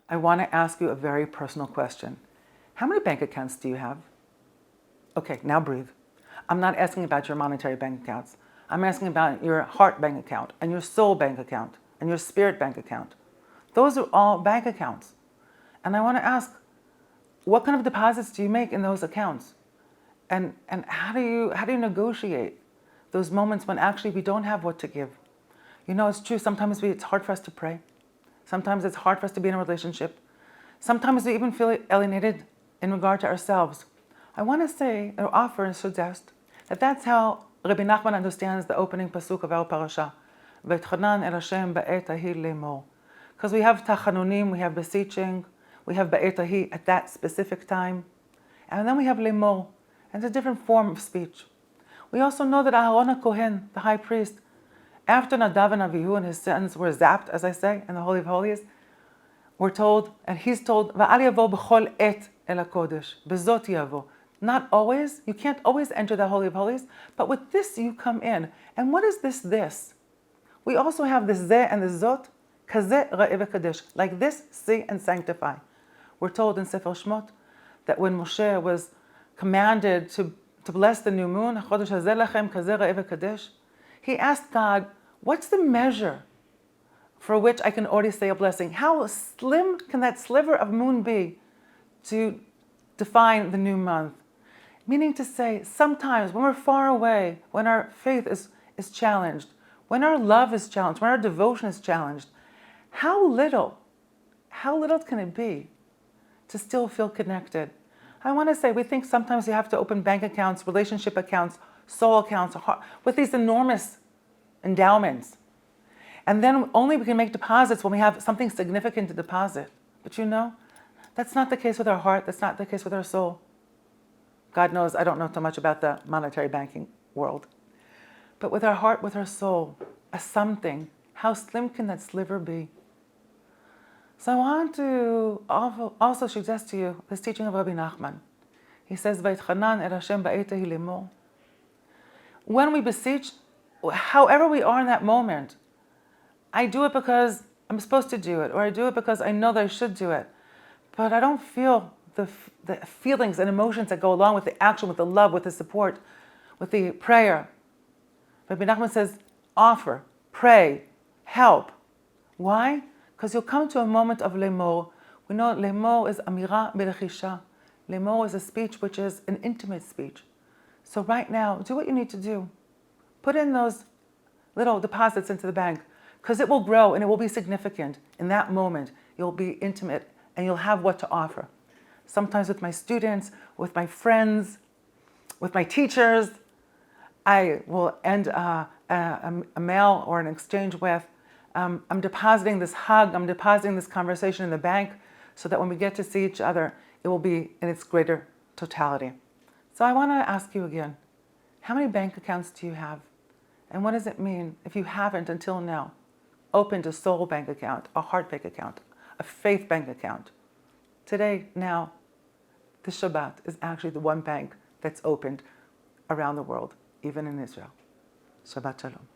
I want to ask you a very personal question. How many bank accounts do you have? Okay, now breathe. I'm not asking about your monetary bank accounts. I'm asking about your heart bank account and your soul bank account and your spirit bank account. Those are all bank accounts. And I want to ask, what kind of deposits do you make in those accounts? And how do you negotiate those moments when actually we don't have what to give? You know, it's true, sometimes it's hard for us to pray. Sometimes it's hard for us to be in a relationship. Sometimes we even feel alienated in regard to ourselves. I want to say, or offer and suggest, that that's how Rabbi Nachman understands the opening pasuk of our parasha. V'etchanan el Hashem ba'et ahi lemor. Because we have tachanunim, we have beseeching, we have ba'et ahi at that specific time. And then we have lemor, and it's a different form of speech. We also know that Aharon HaKohen, the high priest, after Nadav and Avihu and his sons were zapped, as I say, in the Holy of Holies, we're told, and he's told, Va'al yavo b'chol et el HaKodesh, bezot yavo. Not always, you can't always enter the Holy of Holies, but with this you come in. And what is this? We also have this zeh and the zot, kazeh ra'eh v'kadesh, like this, see and sanctify. We're told in Sefer Shmot that when Moshe was commanded to bless the new moon, chodesh hazeh lachem kazeh ra'eh v'kadesh, he asked God, what's the measure for which I can already say a blessing? How slim can that sliver of moon be to define the new month? Meaning to say, sometimes when we're far away, when our faith is challenged, when our love is challenged, when our devotion is challenged, how little can it be to still feel connected? I want to say, we think sometimes you have to open bank accounts, relationship accounts, soul accounts, with these enormous endowments. And then only we can make deposits when we have something significant to deposit. But you know, that's not the case with our heart, that's not the case with our soul. God knows I don't know so much about the monetary banking world. But with our heart, with our soul, a something, how slim can that sliver be? So I want to also suggest to you this teaching of Rabbi Nachman. He says, V'etchanan el Hashem ba'et ahi lemor. When we beseech, however we are in that moment, I do it because I'm supposed to do it, or I do it because I know that I should do it, but I don't feel the feelings and emotions that go along with the action, with the love, with the support, with the prayer. Rabbi Nachman says, offer, pray, help. Why? Because you'll come to a moment of lemor. We know lemor is amira belechisha. Lemor is a speech which is an intimate speech. So right now, do what you need to do. Put in those little deposits into the bank, because it will grow and it will be significant. In that moment, you'll be intimate and you'll have what to offer. Sometimes with my students, with my friends, with my teachers, I will end a mail or an exchange with, I'm depositing this hug, I'm depositing this conversation in the bank so that when we get to see each other, it will be in its greater totality. So I want to ask you again, how many bank accounts do you have? And what does it mean if you haven't until now opened a soul bank account, a heart bank account, a faith bank account? Today, now, the Shabbat is actually the one bank that's opened around the world, even in Israel. Shabbat Shalom.